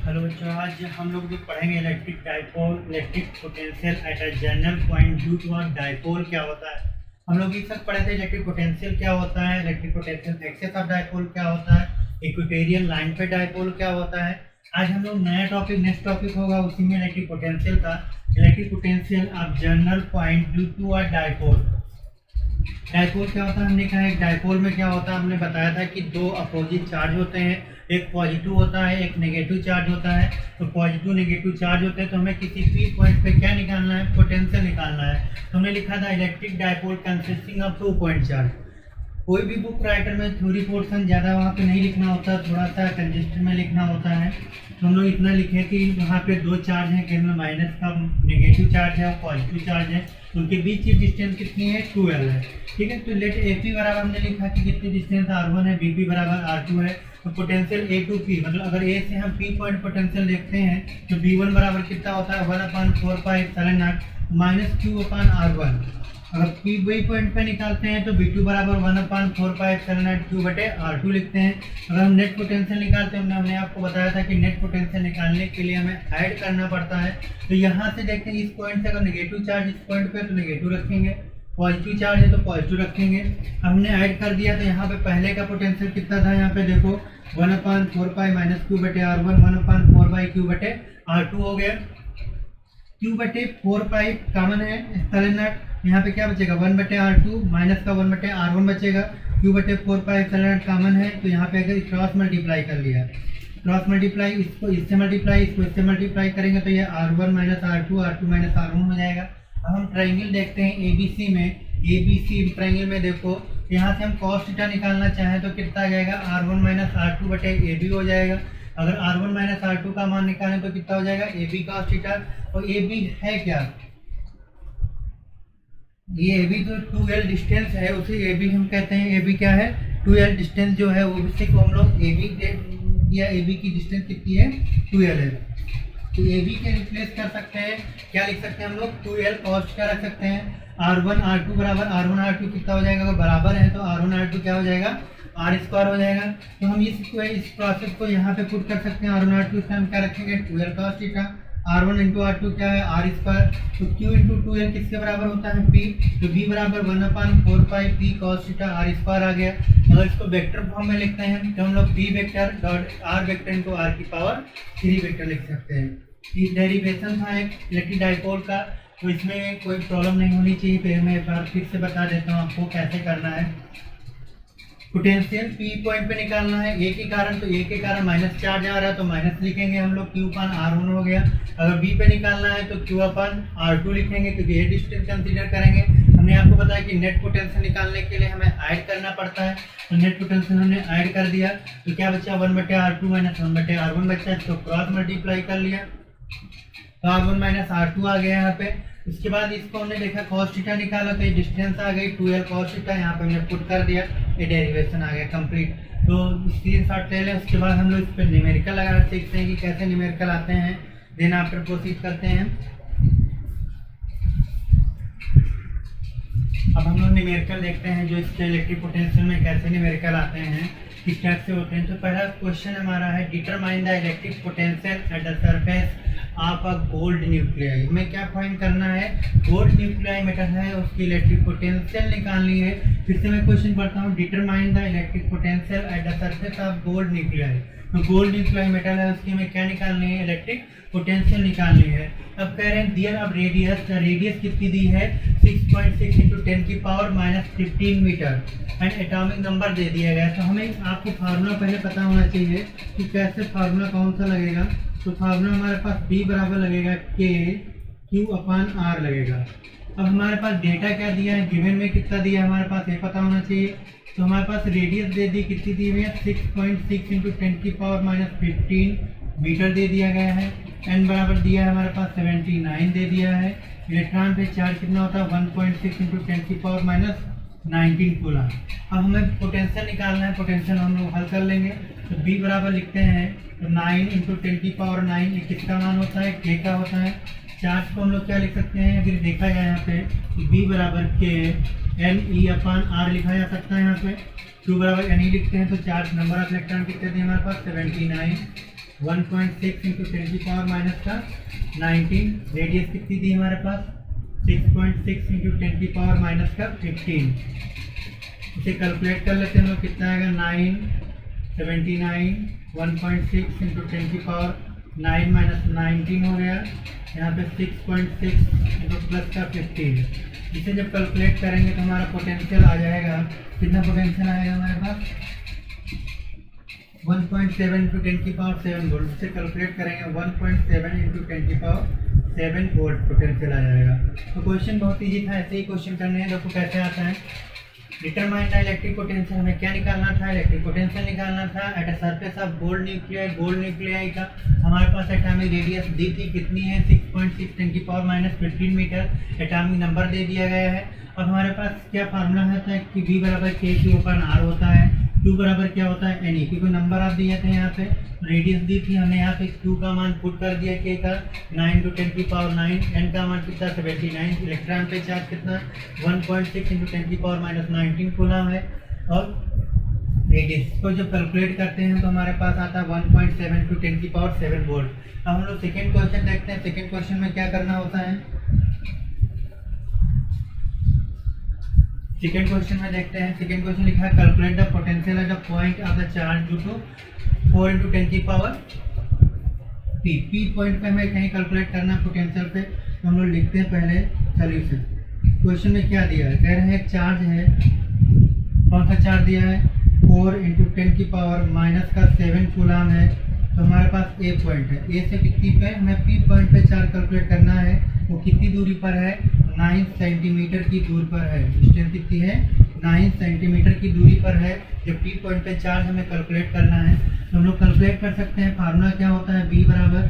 Hello बच्चों, आज हम लोग जो पढ़ेंगे electric dipole, electric potential at a general point due to a dipole क्या होता है। हम लोग इस वक्त पढ़े थे इलेक्ट्रिक पोटेंशियल क्या होता है, electric potential axis of dipole क्या होता है, इक्वेटोरियल लाइन पे डाइपोल क्या होता है। आज हम लोग नया टॉपिक, नेक्स्ट टॉपिक होगा उसी में इलेक्ट्रिक पोटेंशियल का, electric potential of general point due to a dipole. Dipole क्या होता है, हमने कहा एक डाइपोल में क्या होता है, हमने बताया था कि दो अपोजिट चार्ज होते हैं, एक पॉजिटिव होता है, एक नेगेटिव चार्ज होता है। तो पॉजिटिव नेगेटिव चार्ज होते हैं तो हमें किसी पी पॉइंट पे क्या निकालना है, पोटेंशियल निकालना है। तो हमने लिखा था electric dipole consisting of 2 point charge. कोई भी बुक राइटर में थ्योरी पोर्शन ज़्यादा वहाँ पे नहीं लिखना होता, थोड़ा सा कंजेस्टेड में लिखना होता है। तो हम लोग इतना लिखे कि वहाँ पे दो चार्ज हैं, केवल माइनस का नेगेटिव चार्ज है और पॉजिटिव चार्ज है, उनके बीच की डिस्टेंस कितनी है, 2L है। ठीक है, तो लेट AP बराबर हमने लिखा कि कितनी डिस्टेंस R1 है, BP बराबर R2 है। तो पोटेंशियल A टू P, मतलब अगर A से हम P पॉइंट पोटेंशियल देखते हैं तो B1 बराबर कितना होता है, 1/4πε0 माइनस Q/R1। अगर P वही पॉइंट पे निकालते हैं तो B2 बराबर 1/4πε0 Q/R2 लिखते हैं। अगर हम नेट पोटेंशियल निकालते हैं, हमने आपको बताया था कि नेट पोटेंशियल निकालने के लिए हमें ऐड करना पड़ता है। तो यहाँ से देखते हैं इस पॉइंट से अगर नेगेटिव चार्ज इस पॉइंट पे तो नेगेटिव रखेंगे, पॉजिटिव चार्ज है तो पॉजिटिव रखेंगे। हमने ऐड कर दिया तो यहाँ पे पहले का पोटेंशियल कितना था, यहाँ पे देखो 1/4π माइनस Q/R1 1/4πQ/R2 हो गया। Q/4π कॉमन है, एप्सिलॉन यहाँ पे क्या बचेगा 1/R2 माइनस का 1/R1 बचेगा। Q/4π एप्सिलॉन कॉमन है तो यहाँ पे अगर क्रॉस मल्टीप्लाई कर लिया, क्रॉस मल्टीप्लाई इसको इससे मल्टीप्लाई इसको इससे मल्टीप्लाई करेंगे तो ये R1 minus R2 R2 minus R1 हो जाएगा। अब हम ट्राइंगल देखते हैं ABC में, ABC ट्राइंगल में देखो यहाँ से हम cos थीटा निकालना चाहें तो कितना आ जाएगा, R1 माइनस R2 बटे AB हो जाएगा। अगर R1 माइनस R2 का मान निकालें तो कितना हो जाएगा, AB cos थीटा। और AB है क्या, ये AB जो 2L डिस्टेंस है उसे AB हम कहते हैं। AB क्या है, 2L डिस्टेंस जो है वो उससे को हम लोग AB या AB की डिस्टेंस कितनी है, 2L है। तो AB के रिप्लेस कर सकते हैं, क्या लिख सकते हैं हम लोग, 2L cos क्या रख सकते हैं, R1 R2 बराबर R1 R2 कितना हो जाएगा, अगर बराबर है तो R1 R2 क्या हो जाएगा, R² हो जाएगा। तो हम इस प्रोसेस को यहाँ पे पुट कर सकते हैं। R1 R2 इसमें हम क्या रखेंगे, 2L cos theta. R1 into R2 क्या है, R²। तो Q इंटू 2L किसके बराबर होता है, P। तो B बराबर 1/4π P cos थीटा R² आ गया। अगर इसको वेक्टर फॉर्म में लिखते हैं तो हम लोग P vector dot R vector into R⁴ vector लिख सकते हैं। ये डेरिवेशन था एक इलेक्ट्रिक डाइपोल का, तो इसमें कोई प्रॉब्लम नहीं होनी चाहिए। फिर मैं एक बार फिर से बता देता हूँ आपको कैसे करना है। पोटेंशियल P पॉइंट पे निकालना है, A के कारण, तो A के कारण माइनस चार्ज आ रहा है तो माइनस लिखेंगे हम लोग, Q/R1 हो गया। अगर B पे निकालना है तो Q/R2 लिखेंगे क्योंकि ये डिस्टेंस कंसीडर करेंगे। हमने आपको बताया कि नेट पोटेंशियल निकालने के लिए हमें ऐड करना पड़ता है, तो नेट पोटेंशियल हमने ऐड कर दिया तो क्या बचा, 1/R2 माइनस 1/R1 बचा, इसको क्रॉस मल्टीप्लाई कर लिया तो R1 माइनस R2 आ गया यहाँ पे। उसके बाद इसको हमने देखा cos थीटा निकाला तो ये डिस्टेंस आ गई 2L cos थीटा, यहाँ पे हमने पुट कर दिया, ये डेरिवेशन आ गया कंप्लीट। तो स्क्रीनशॉट ले लें। उसके बाद हम लोग इस पर न्यूमेरिकल लगाना सीखते हैं कि कैसे न्यूमेरिकल आते हैं, देन आफ्टर प्रोसीड करते हैं। अब हम लोग न्यूमेरिकल देखते हैं जो इसके इलेक्ट्रिक पोटेंशियल में कैसे न्यूमेरिकल आते हैं, किस टाइप से होते हैं। तो पहला क्वेश्चन हमारा है, determine the electric potential at the surface of a gold nuclei. हमें क्या फाइंड करना है, गोल्ड न्यूक्लियाई मेटल है उसकी इलेक्ट्रिक पोटेंशियल निकालनी है। फिर से मैं क्वेश्चन पढ़ता हूँ, determine the electric potential at the surface of gold nuclei. तो गोल्ड न्यूक्लियाई मेटल है उसकी हमें क्या निकालनी है, इलेक्ट्रिक पोटेंशियल निकालनी है। अब कह रहे हैं दियर अब रेडियस कितनी दी है, 6.6 × 10⁻⁻15 मीटर एंड एटॉमिक नंबर दे दिया गया। तो हमें आपको फार्मूला पहले पता होना चाहिए कि कैसे फार्मूला कौन सा लगेगा। तो फार्मूला हमारे पास B बराबर लगेगा K Q/R लगेगा। अब हमारे पास डेटा क्या दिया है, गिवन में कितना दिया है हमारे पास ये पता होना चाहिए। तो हमारे पास रेडियस दे दी, कितनी दी हुई है, 6.6 × 10⁻15 मीटर दे दिया गया है। n बराबर दिया है हमारे पास 79 दे दिया है। इलेक्ट्रॉन पे चार्ज कितना होता है, 1.6 × 10⁻19 कूलम। अब हमें पोटेंशियल निकालना है, पोटेंशियल हम लोग हल कर लेंगे। तो B बराबर लिखते हैं तो 9 × 10⁻9 ये किसका मान होता है, K का होता है। चार्ज को हम लोग क्या लिख सकते हैं, अगर देखा जाए यहाँ पे B बराबर K NE/R लिखा जा सकता है। यहाँ पे Q बराबर NE लिखते हैं तो चार्ज नंबर ऑफ इलेक्ट्रॉन कितने दिए हमारे पास, 79। 1.6 इंटू 10 की पावर माइनस का 19, रेडियस कितनी थी हमारे पास 6.6 इंटू 10 की पावर माइनस का 15। इसे कैलकुलेट कर लेते हैं हम लोग, कितना आएगा 979, 1.6 इंटू 10 की पावर 9 माइनस 19 हो गया, यहाँ पे 6.6 इंटू प्लस का 15। इसे जब कैलकुलेट करेंगे तो हमारा पोटेंशियल आ जाएगा, कितना पोटेंशियल आएगा हमारे पास 1.7 इंटू 10 की पावर 7 वोल्ट। इसे कैलकुलेट करेंगे 1.7 इंटू 10 की पावर 7 वोल्ट पोटेंशियल आ जाएगा। तो क्वेश्चन बहुत ईजी था, ऐसे ही क्वेश्चन करने हैं। देखो कैसे आता है, डिटरमाइन द इलेक्ट्रिक पोटेंशियल, हमें क्या निकालना था, इलेक्ट्रिक पोटेंशियल निकालना था at a surface of gold nuclei. Gold nuclei का हमारे पास एटॉमिक रेडियस दी थी, कितनी है 6.6 10 की power minus 15 metre, atomic number दे दिया गया है। और हमारे पास क्या फार्मूला होता है कि V बराबर K/R होता है, Q बराबर क्या होता है Ne, क्योंकि नंबर आप दिए थे यहाँ पे, रेडियस दी थी हमने, यहाँ पे Q का मान पुट कर दिया, K का 9 इंटू 10 की पावर 9, N का मान कितना 79, इलेक्ट्रॉन पे चार्ज कितना 1.6 इंटू 10 की पावर माइनस 19 कूलम है। और रेडियस को जब कैलकुलेट करते हैं तो हमारे पास आता है 1.7 इंटू 10 की पावर 7 वोल्ट। अब हम लोग सेकेंड क्वेश्चन देखते हैं। सेकेंड क्वेश्चन में क्या करना होता है, सेकेंड क्वेश्चन में देखते हैं। सेकेंड क्वेश्चन लिखा है calculate the potential at the point of the charge due to 4 into 10 की पावर P। P पॉइंट पे हमें कहीं कैलकुलेट करना है पोटेंशियल पे, तो हम लोग लिखते हैं पहले सॉल्यूशन। क्वेश्चन में क्या दिया है, कह रहे हैं एक चार्ज है, कौन सा चार्ज दिया है 4 इंटू 10 की पावर माइनस का 7 कूलम है। तो हमारे पास ए पॉइंट है, ए से कितनी पे हमें पी पॉइंट पे चार्ज कैलकुलेट करना है, वो कितनी दूरी पर है 9 सेंटीमीटर की दूरी पर है। डिस्टेंस कितनी है 9 सेंटीमीटर की दूरी पर है। जब पी पॉइंट पे चार्ज हमें कैलकुलेट करना है तो हम लोग कैलकुलेट कर सकते हैं। फार्मूला क्या होता है, बी बराबर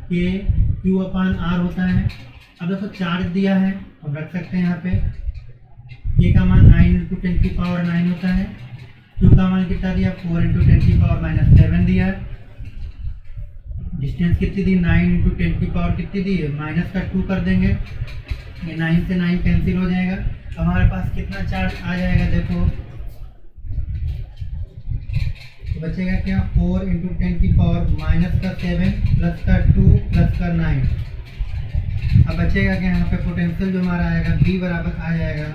K/R होता है। अब देखो चार्ज दिया है, हम रख सकते हैं यहाँ पे, K का मान 9 इंटू 10 की पावर 9 होता है, Q का मान कितना दिया 4 इंटू 10 की पावर माइनस 7 दिया है। डिस्टेंस कितनी दी 9 इंटू 10 की पावर कितनी दी है, माइनस का 2 कर देंगे, ये 9 से 9 कैंसिल हो जाएगा। हमारे पास कितना चार्ज आ जाएगा, देखो तो बचेगा क्या 4 इंटू 10 की पावर माइनस का 7 प्लस का 2 प्लस का 9। अब बचेगा क्या यहाँ पे पोटेंशियल जो हमारा आएगा B बराबर आ जाएगा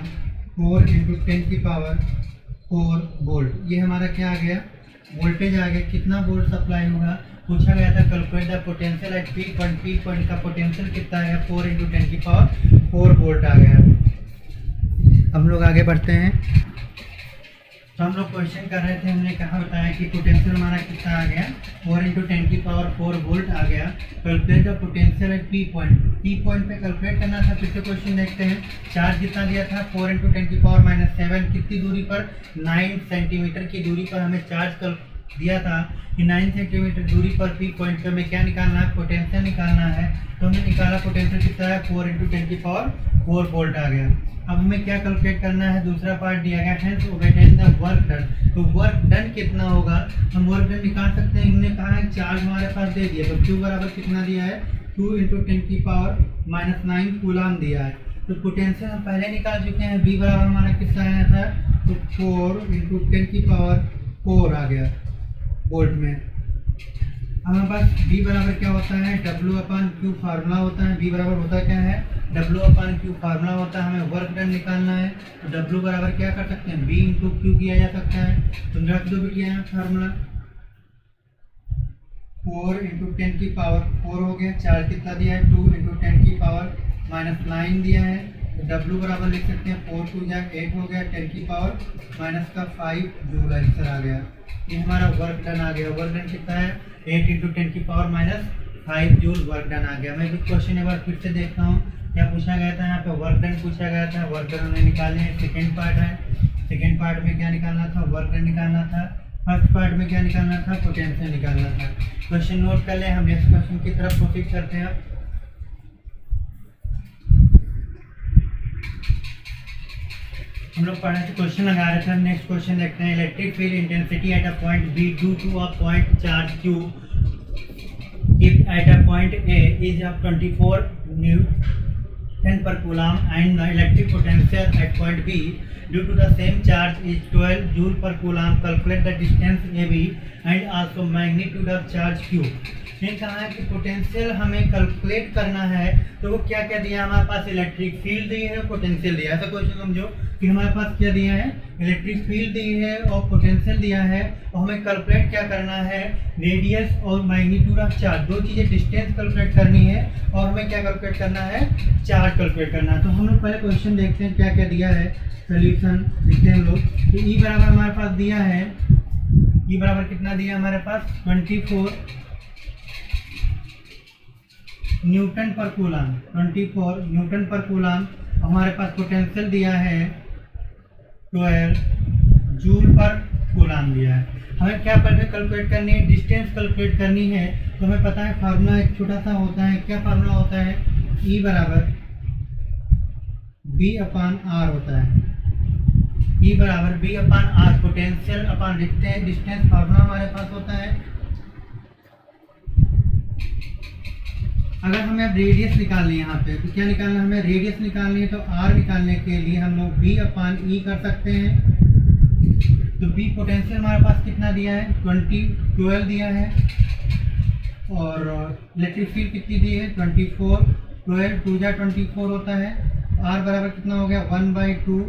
4 इंटू 10 की पावर 4 वोल्ट। ये हमारा क्या आ गया, वोल्टेज आ गया। कितना वोल्ट सप्लाई होगा, पूछा गया था calculate the potential eight P point. P point का पोटेंशियल कितना आएगा 4 इंटू 10 की पावर 4 वोल्ट आ गया। हम लोग आगे बढ़ते हैं। तो हम लोग क्वेश्चन कर रहे थे, हमने कहा बताया कि पोटेंशियल हमारा कितना आ गया 4 इंटू 10 की पावर 4 वोल्ट आ गया। Calculate the potential eight P point. P point पे कैलकुलेट करना था। फिर से क्वेश्चन देखते हैं, चार्ज कितना दिया था 4 इंटू 10 की पावर माइनस 7, कितनी दूरी पर 9 सेंटीमीटर की दूरी पर हमें चार्ज दिया था कि 9 सेंटीमीटर दूरी पर P पॉइंट पे हमें क्या निकालना है, पोटेंशियल निकालना है। तो हमने निकाला, पोटेंशियल कितना है 4 इंटू 10 की पावर 4 वोल्ट आ गया। अब हमें क्या कैलकुलेट करना है, दूसरा पार्ट दिया गया है ओबटेन द वर्क डन। तो वर्क डन कितना होगा, हम वर्क डन निकाल सकते हैं। हमने कहा है चार्ज हमारे पास दे दिया, तो Q बराबर कितना दिया है 2 इंटू 10 की पावर माइनस 9 कूलम दिया है। तो पोटेंशियल हम पहले निकाल चुके हैं। B बराबर हमारा कितना आया था, तो 4 इंटू 10 की पावर 4 आ गया वोल्ट में। हमारे पास B बराबर क्या होता है, W/Q फार्मूला होता है। B बराबर होता क्या है, W/Q फार्मूला होता है। हमें वर्क डन निकालना है, तो W बराबर क्या कर सकते हैं B इंटू Q किया जा सकता है। तो रख दो बिटिया यहाँ फार्मूला, 4 इंटू 10 की पावर 4 हो गया। चार्ज कितना दिया है 2 इंटू 10 की पावर माइनस 9 दिया है। तो W बराबर लिख सकते हैं 4 2 जा 8 हो गया, 10 की पावर माइनस का 5 जूल आंसर आ गया। ये हमारा वर्क डन आ गया। वर्क डन कितना है 8 इंटू 10 की power minus 5 joule work done आ गया। मैं भी क्वेश्चन एक बार फिर से देखता हूँ, क्या पूछा गया था यहाँ पे, वर्क डन पूछा गया था। वर्क डन हमने निकाले हैं, सेकेंड पार्ट है। सेकेंड पार्ट में क्या निकालना था, वर्क डन निकालना था। फर्स्ट पार्ट में क्या निकालना था, पोटेंशियल निकालना था। क्वेश्चन नोट कर लें, हम नेक्स्ट क्वेश्चन की तरफ प्रोसीड करते हैं। हम लोग पढ़े थे, क्वेश्चन लगा रहे थे। हम नेक्स्ट क्वेश्चन देखते हैं। Electric field intensity at a point B due to a point charge Q if at a point A is of 24 newton 10 per coulomb and the electric potential at point B due to the same charge is 12 joule per coulomb. Calculate the distance AB and also magnitude of charge Q. ये कहा है कि potential हमें calculate करना है, तो वो क्या क्या दिया हमारे पास, इलेक्ट्रिक फील्ड दी है, पोटेंशियल दिया है। ऐसा क्वेश्चन समझो कि हमारे पास क्या दिया है, इलेक्ट्रिक फील्ड दी है और पोटेंशियल दिया है, और हमें कैलकुलेट क्या करना है, रेडियस और मैग्नीट्यूड ऑफ चार्ज, दो चीज़ें, डिस्टेंस कैलकुलेट करनी है और हमें क्या कैलकुलेट करना है, चार्ज कैलकुलेट करना है। तो हम लोग पहले क्वेश्चन देखते हैं क्या क्या दिया है, सोल्यूशन लिखते हैं हम लोग। तो ई बराबर हमारे पास दिया है, ई बराबर कितना दिया हमारे पास 24 newton per coulomb, 24 newton per coulomb. हमारे पास पोटेंशियल दिया है 12 जूल पर कूलम दिया है। हमें क्या कैलकुलेट करनी है, डिस्टेंस कैलकुलेट करनी है। तो हमें पता है फार्मूला एक छोटा सा होता है, क्या फार्मूला होता है, ई बराबर बी अपान आर होता है, ई बराबर V upon R, potential upon distance formula हमारे पास होता है। अगर हमें अब रेडियस निकालनी है यहाँ पे, तो क्या निकालना है, हमें रेडियस निकालनी है, तो आर निकालने के लिए हम लोग बी अपान ई कर सकते हैं। तो बी पोटेंशियल हमारे पास कितना दिया है, 12 दिया है, और इलेक्ट्रिक फील्ड कितनी दी है 24, 12 2 जा 24 होता है। आर बराबर कितना हो गया 1/2,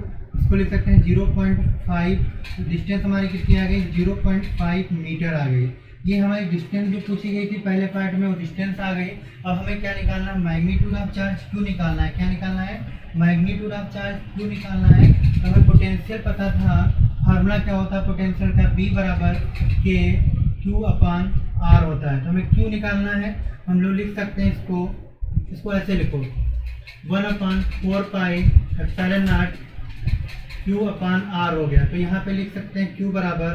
इसको लिख सकते हैं 0.5। डिस्टेंस हमारी कितनी आ गई 0.5 मीटर आ गई। ये हमारी डिस्टेंस जो पूछी गई थी पहले पार्ट में, वो डिस्टेंस आ गई। अब हमें क्या निकालना है, मैग्नीट्यूड ऑफ चार्ज क्यू निकालना है। क्या निकालना है, मैग्नीट्यूड ऑफ चार्ज क्यू निकालना है। तो हमें पोटेंशियल पता था, फार्मूला क्या होता है पोटेंशियल का, बी बराबर के क्यू अपान आर होता है। तो हमें क्यू निकालना है, हम लोग लिख सकते हैं इसको ऐसे लिखो 1/4 pi epsilon naught Q upon R हो गया। तो यहाँ पे लिख सकते हैं क्यू बराबर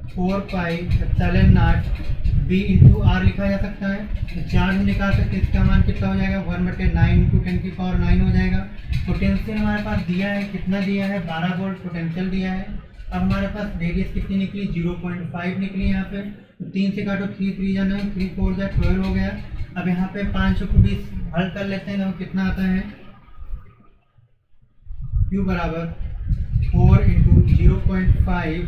4 pi epsilon naught V into R लिखा जा सकता है। तो चार्ज हम निकाल सकते हैं, इसका मान कितना हो जाएगा 1/9 इंटू 10⁻9 हो जाएगा। पोटेंशियल हमारे पास दिया है, कितना दिया है 12 वोल्ट पोटेंशियल दिया है। अब हमारे पास रेडियस कितनी निकली 0.5 निकली यहाँ पे। तो 3 से काटो 3 3 जा 9, 3 4 जा 12 हो गया। अब यहाँ पे 5 को 20 हल कर लेते हैं, तो कितना आता है, Q बराबर 4 इंटू 0.5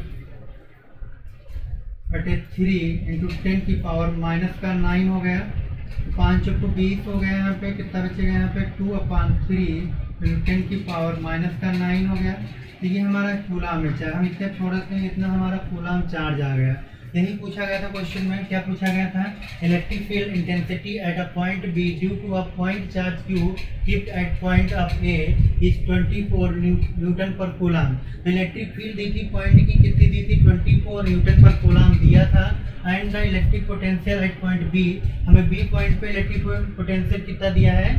बटे 3 इंटू 10⁻⁻9 हो गया। 5 को 20 हो गया, यहाँ पे कितना बचेगा, यहाँ पे 2/3 इंटू 10⁻⁻9 हो गया। तो ये हमारा कूलम है, हम इससे छोड़ते हैं, इतना हमारा कूलम चार्ज आ गया। यही पूछा गया था क्वेश्चन में, क्या पूछा गया था, electric field intensity at a point B due to a point charge Q keeped at point of A is 24 newton per coulomb. तो इलेक्ट्रिक फील्ड दी थी, पॉइंट की कितनी दी थी 24 न्यूटन पर कूलम दिया था। And the electric potential at point B, हमें B point पे इलेक्ट्रिक पोटेंशियल कितना दिया है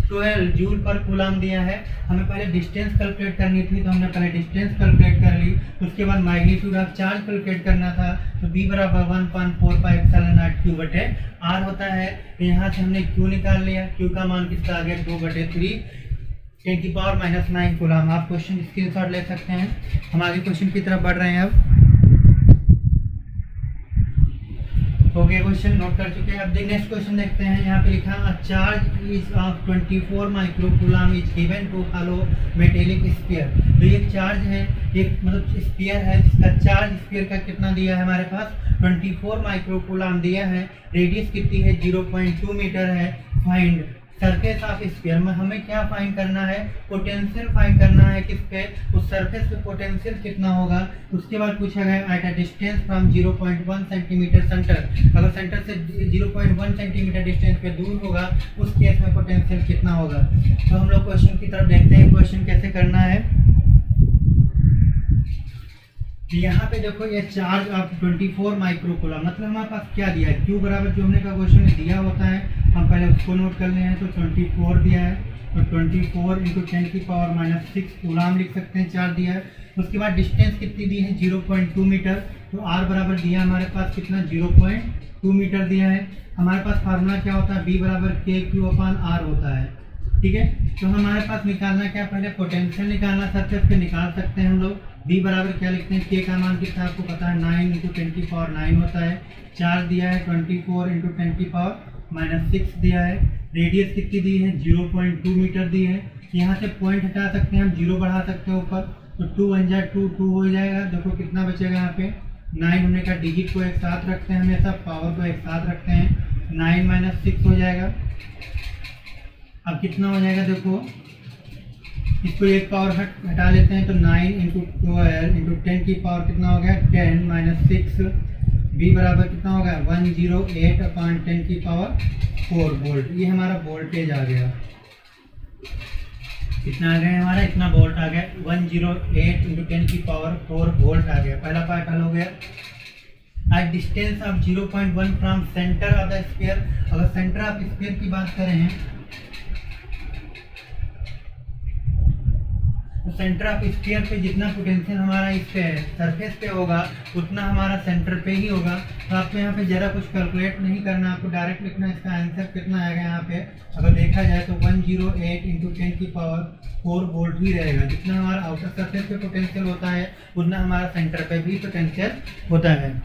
12 जूल पर कूलम दिया है। हमें पहले डिस्टेंस कैलकुलेट करनी थी, तो हमने पहले डिस्टेंस कैलकुलेट कर ली। उसके बाद मैग्नीट्यूड ऑफ चार्ज कैलकुलेट करना था। तो बी बराबर 1/4 पाई एप्सिलॉन नॉट क्यू बटे आर होता है। तो यहाँ से हमने क्यू निकाल लिया, क्यू का मान कितना आ गया 2/3 10⁻⁹ कूलम। आप क्वेश्चन स्क्रीनशॉट ले सकते हैं। हम आगे क्वेश्चन की तरफ बढ़ रहे हैं। अब हो गया, क्वेश्चन नोट कर चुके हैं। अब नेक्स्ट क्वेश्चन देखते हैं। यहाँ पे लिखा है charge is of 24 micro coulomb is given to hollow metallic sphere. तो ये चार्ज है, एक मतलब स्फीयर है जिसका चार्ज स्फीयर का कितना दिया है हमारे पास 24 माइक्रो कूलम दिया है। रेडियस कितनी है 0.2 मीटर है। फाइंड सरफेस ऑफ स्फीयर में हमें क्या फाइंड करना है, पोटेंशियल फाइंड करना है किस पे, उस सरफेस पे पोटेंशियल कितना होगा। उसके बाद पूछा गया at a distance from 0.1 centimetre centre, अगर सेंटर से 0.1 सेंटीमीटर डिस्टेंस पे दूर होगा उस केस में पोटेंशियल कितना होगा। तो हम लोग क्वेश्चन की तरफ देखते हैं, क्वेश्चन कैसे करना है। यहाँ पे देखो ये चार्ज ऑफ 24 माइक्रो कूलम, मतलब हमारे पास क्या दिया है, क्यू बराबर जो हमने का क्वेश्चन दिया होता है, हम पहले उसको नोट कर ले हैं। तो 24 दिया है, तो 24 इंटू 10⁻⁻6 कूलम लिख सकते हैं, चार्ज दिया है। उसके बाद डिस्टेंस कितनी दी है 0.2 मीटर। तो आर बराबर दिया हमारे पास कितना 0.2 मीटर दिया है। हमारे पास फार्मूला क्या होता है, बी बराबर के क्यू अपान आर होता है, ठीक है। तो हमारे पास निकालना क्या, पहले पोटेंशियल निकालना, सरफेस पे निकाल सकते हैं हम लोग। बी बराबर क्या लिखते हैं, के का मान कितना आपको पता है 9 इंटू 10⁻9 होता है। चार्ज दिया है 24 इंटू 10⁻⁻6 दिया है। रेडियस कितनी दी है 0.2 मीटर दी है। यहाँ से पॉइंट हटा सकते हैं हम, 0 बढ़ा सकते हैं ऊपर, तो 2 1 जा 2 2 हो जाएगा। देखो कितना बचेगा यहाँ पे, 9 होने का डिजिट को एक साथ रखते हैं हमेशा, पावर को एक साथ रखते हैं, 9 - 6 हो जाएगा। अब कितना हो जाएगा देखो, इसको एक पावर हटा लेते हैं तो 9 × 12 × 10 की पावर कितना हो गया, 10 - 6, बी बराबर कितना होगा 108/10 की पावर 4 वोल्ट। ये हमारा वोल्टेज आ गया, कितना आ गया हमारा, इतना वोल्ट आ गया, 108 × 10 की पावर 4 वोल्ट आ गया। पहला पार्ट हल हो गया। At distance of 0.1 from centre of the sphere, अगर सेंटर ऑफ स्फीयर की बात करें तो सेंटर ऑफ स्फीयर पे जितना पोटेंशियल हमारा इस पे सरफेस पे होगा उतना हमारा सेंटर पे ही होगा। तो आपको यहाँ पे ज़रा कुछ कैलकुलेट नहीं करना, आपको डायरेक्ट लिखना इसका आंसर कितना आएगा। यहाँ पे अगर देखा जाए तो 108 × 10 की पावर 4 वोल्ट ही रहेगा। जितना हमारा आउटर सरफेस पे पोटेंशियल होता है उतना हमारा सेंटर पे भी पोटेंशियल होता है।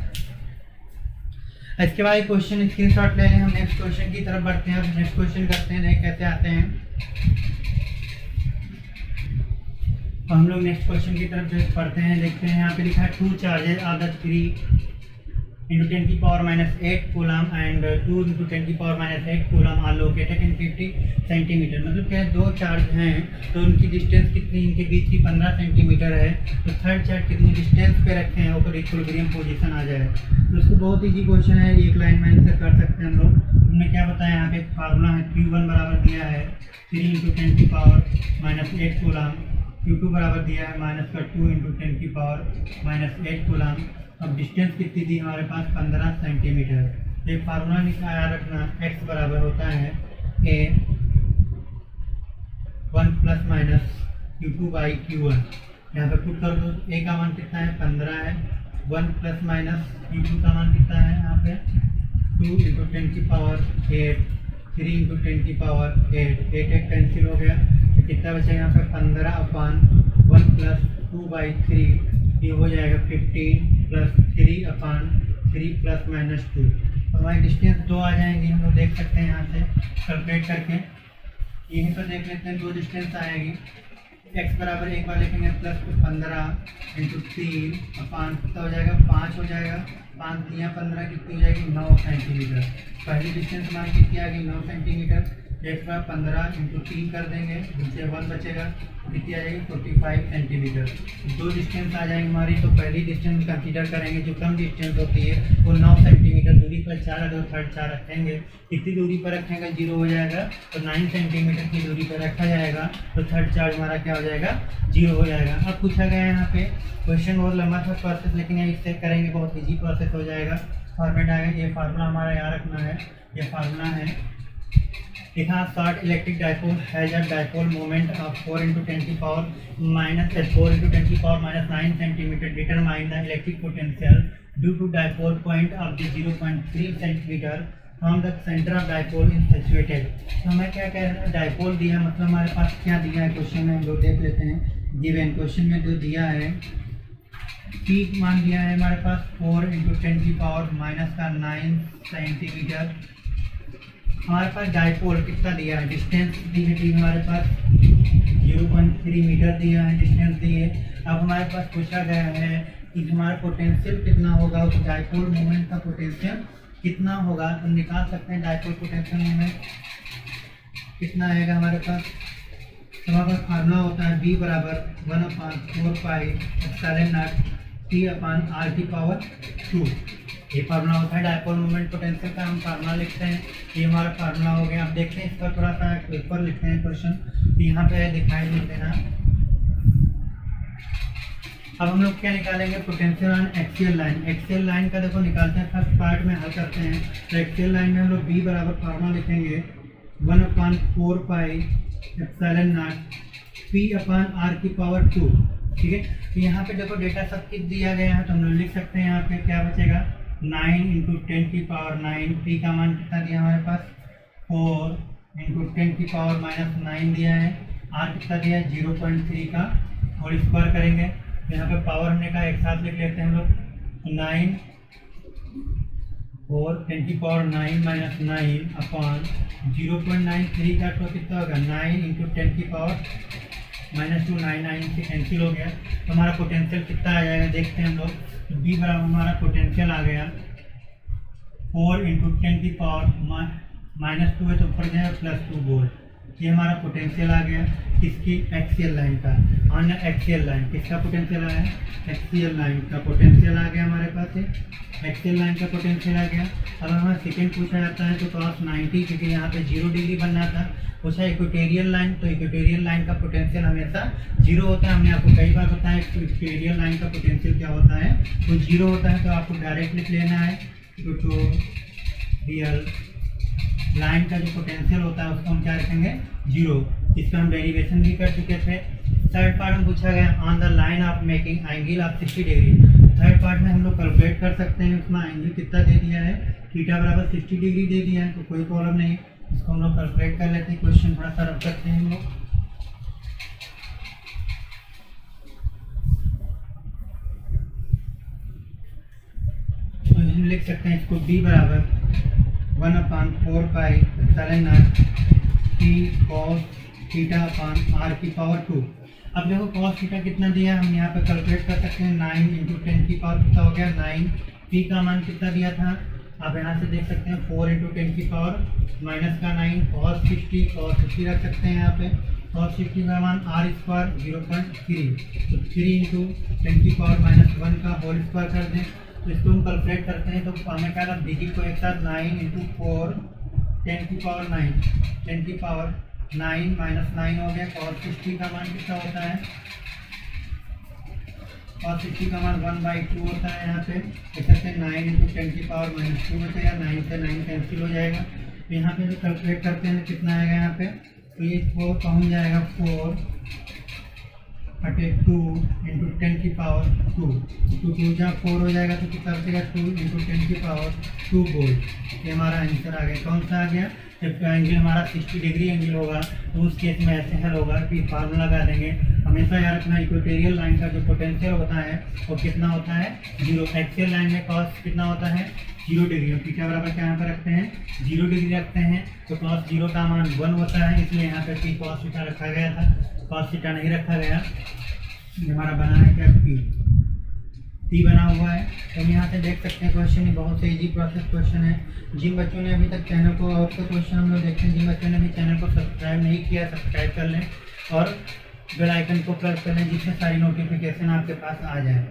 इसके बाद क्वेश्चन स्क्रीनशॉट ले लें, हम नेक्स्ट क्वेश्चन की तरफ बढ़ते हैं। नेक्स्ट क्वेश्चन करते हैं, देख कैसे आते हैं। तो हम लोग नेक्स्ट क्वेश्चन की तरफ पढ़ते हैं, देखते हैं। यहाँ पे लिखा है 2 चार्जेस आर द 3 × 10 की पावर -8 कूलम एंड 2 × 10 की power -8 coulomb are located in 50 centimetre. मतलब क्या है, 2 चार्ज हैं तो उनकी डिस्टेंस कितनी, इनके बीच की 15 सेंटीमीटर है। तो थर्ड चार्ज कितनी डिस्टेंस पे रखे हैं ऊपर इक्विलिब्रियम पोजीशन आ जाए। तो उसको बहुत ईजी क्वेश्चन है, एक लाइन में आंसर कर सकते हैं हम लोग। हमने क्या बताया, यहाँ पे फार्मूला है, Q1 बराबर दिया है 3 × 10 की पावर -8 कूलम, Q2 बराबर दिया है -2 × 10 की पावर -8 कूलम। अब डिस्टेंस कितनी दी हमारे पास, 15 सेंटीमीटर। एक फार्मूला निकाल रखना, x बराबर होता है a 1 ± Q2/Q1। यहाँ पे पुट कर दो, a का मान कितना है 15 है, 1 ± Q2 का मान कितना है यहाँ पे 2 × 10 की पावर 8, 3 × 10 की पावर 8, 8 कैंसिल हो गया। तो कितना बचेगा यहाँ पे 15/1 + 2/3, ये हो जाएगा 15 + 3/3 ± 2। और हमारी डिस्टेंस 2 आ जाएंगी, हम लोग देख सकते हैं यहाँ से कैलकुलेट करके। यहीं पर देख लेते हैं 2 डिस्टेंस आएगी। x बराबर एक बार लिखेंगे +15 × 3 कितना हो जाएगा 5 हो जाएगा, 5 × 3 = 15, कितनी हो जाएगी 9 सेंटीमीटर। पहली डिस्टेंस हमारी कितनी आ गई 9 सेंटीमीटर। x बार 15 × 3 कर देंगे, नीचे 1 बचेगा, कितनी आ जाएगी 45 सेंटीमीटर। 2 डिस्टेंस आ जाएंगे हमारी। तो पहली डिस्टेंस कंसीडर करेंगे, जो कम डिस्टेंस होती है वो 9 सेंटीमीटर दूरी पर 4, अगर थर्ड 4 रखेंगे, कितनी दूरी पर रखेंगे 0 हो जाएगा। तो 9 सेंटीमीटर की दूरी पर रखा जाएगा, तो थर्ड चार्ज हमारा क्या हो जाएगा 0 हो जाएगा। अब पूछा गया है यहाँ पे क्वेश्चन बहुत लंबा था प्रोसेस, लेकिन इससे करेंगे बहुत ईजी प्रोसेस हो जाएगा। फॉर्मेट आएगा, ये फार्मूला हमारा याद रखना है, ये फार्मूला है। लिखा short electric dipole has a dipole moment of 4 × 10 की power -9 centimetre. Determine the electric potential due to dipole point of the 0.3 centimetre from the centre of dipole in situated. तो हमें क्या कह रहे हैं, डाइपोल दिया, मतलब हमारे पास क्या दिया है क्वेश्चन में, हम लोग देख लेते हैं। गिवन क्वेश्चन में जो दिया है, P मान दिया है हमारे पास 4 × 10 की पावर -9 सेंटीमीटर। हमारे पास डाइपोल कितना दिया है, डिस्टेंस दी है थी हमारे पास 0.3 मीटर दिया है, डिस्टेंस दी है। अब हमारे पास पूछा गया है कि हमारा पोटेंशियल कितना होगा, उस डाइपोल मोमेंट का पोटेंशियल कितना होगा। तो निकाल सकते हैं डाइपोल पोटेंशियल मोमेंट कितना आएगा हमारे पास। तो हमारे पास फार्मूला होता है B बराबर 1/4πε0 T/r⁴ ये फार्मूला होता है डाइपोल मोमेंट पोटेंशियल का। हम फार्मूला लिखते हैं, ये हमारा फार्मूला हो गया। अब देखते हैं इसका थोड़ा सा ऊपर लिखते हैं क्वेश्चन, यहाँ पे दिखाई नहीं देना। अब हम लोग क्या निकालेंगे, potential on axial line. Axial line का देखो निकालते हैं, फर्स्ट पार्ट में हल करते हैं। तो एक्सियल लाइन में हम लोग B बराबर फार्मूला लिखेंगे 1/4πε0 P/r⁴, ठीक है। तो यहाँ पे देखो डेटा सब कित दिया गया है, तो हम लोग लिख सकते हैं यहाँ पे क्या बचेगा 9 × 10 की पावर 9। P का मान कितना दिया हमारे पास 4 × 10 की पावर -9 दिया है। R कितना दिया है 0.3 का होल स्क्वायर करेंगे। तो यहाँ पे पावर हमने का एक साथ लिख लेते हैं हम लोग 9 और 10⁻9 माइनस 9 अपॉन 0.93 का तो कितना होगा 9 इंटू 10⁻−2 9 से कैंसिल हो गया। तो हमारा पोटेंशियल कितना आ जाएगा देखते हैं हम लोग। तो बी बराबर हमारा पोटेंशियल आ गया 4 इंटू 10⁻−2 है तो ऊपर जाएगा +2 वोल्ट। ये हमारा पोटेंशियल आ गया किसकी एक्सियल लाइन का। ऑन एक्सियल लाइन किसका पोटेंशियल आया एक्सियल लाइन का पोटेंशियल आ गया हमारे पास। एक्सियल लाइन का पोटेंशियल आ गया। अब हमें सेकेंड पूछा जाता है तो cos 90 क्योंकि यहाँ पे 0 डिग्री बनना था। पूछा इक्वेटोरियल लाइन तो इक्वेटोरियल लाइन का पोटेंशियल हमेशा 0 होता है। हमने आपको कई बार बताया इक्वेटोरियल लाइन का पोटेंशियल क्या होता है तो 0 होता है। तो आपको डायरेक्ट लिख लेना है इक्वेटोरियल लाइन का जो पोटेंशियल होता है उसको हम क्या रखेंगे 0। इसका हम डेरिवेशन भी कर चुके थे। थर्ड पार्ट में पूछा गया on the line of making angle of 60 degree. Third part में हम लोग कैलकुलेट कर सकते हैं। उसमें एंगल कितना दे दिया है थीटा बराबर 60 डिग्री दे दिया है तो कोई प्रॉब्लम नहीं। इसको हम लोग कैलकुलेट कर लेते हैं। क्वेश्चन थोड़ा सा रख सकते हैं हम लोग। तो हम लिख सकते हैं इसको d बराबर 1/4π t cos theta upon r की पावर 2। अब देखो cos थीटा कितना दिया है हम यहाँ पे कैलकुलेट कर सकते हैं 9 इंटू 10 की पावर कितना हो गया 9। p का मान कितना दिया था आप यहाँ से देख सकते हैं 4 इंटू 10 की पावर माइनस का 9 cos 60 रख सकते हैं यहाँ पे। cos 60 का मान r² 0.3 तो 3 इंटू 10 की पावर -1 का होल स्क्वायर कर दें। तो इसको हम कैलकुलेट करते हैं तो हमें क्या था डिजिट को एक साथ 9 इंटू 4 10 की पावर 9 10 की पावर 9 माइनस 9 हो गया। cos 60 का मान कितना होता है cos 60 का मान 1/2 होता है। यहाँ पे देख सकते हैं 9 इंटू 10 की पावर -2 बचेगा 9 से 9 कैंसिल हो जाएगा। तो यहाँ पे जो कैलकुलेट करते हैं कितना आएगा यहाँ पे तो ये 4 पहुँच जाएगा 4/2 इंटू 10 की पावर 2 तो 2 जब 4 हो जाएगा तो कितना बचेगा 2 इंटू 10 की पावर 2 वोल्ट। ये हमारा आंसर आ गया। कौन सा आ गया जब एंगल हमारा 60 डिग्री एंगल होगा तो उस केस में ऐसे हल होगा कि फार्मूला लगा देंगे। हमेशा याद रखना इक्वेटोरियल लाइन का जो पोटेंशियल होता है वो कितना होता है 0। एक्सियल लाइन में cos कितना होता है 0 डिग्री। हम थीटा बराबर क्या यहाँ पर रखते हैं 0 डिग्री रखते हैं तो cos 0 का मान 1 होता है इसलिए यहाँ पे p cos थीटा रखा गया था। cos थीटा नहीं रखा गया। हमारा बना है क्या p बना हुआ है। तो हम यहाँ से देख सकते हैं क्वेश्चन बहुत से इजी प्रोसेस क्वेश्चन है। जिन बच्चों ने अभी तक चैनल को और तो क्वेश्चन हम लोग देखते हैं जिन बच्चों ने भी चैनल को सब्सक्राइब नहीं किया सब्सक्राइब कर लें और बेल आइकन को प्रेस कर लें जिससे सारी नोटिफिकेशन आपके पास आ जाए।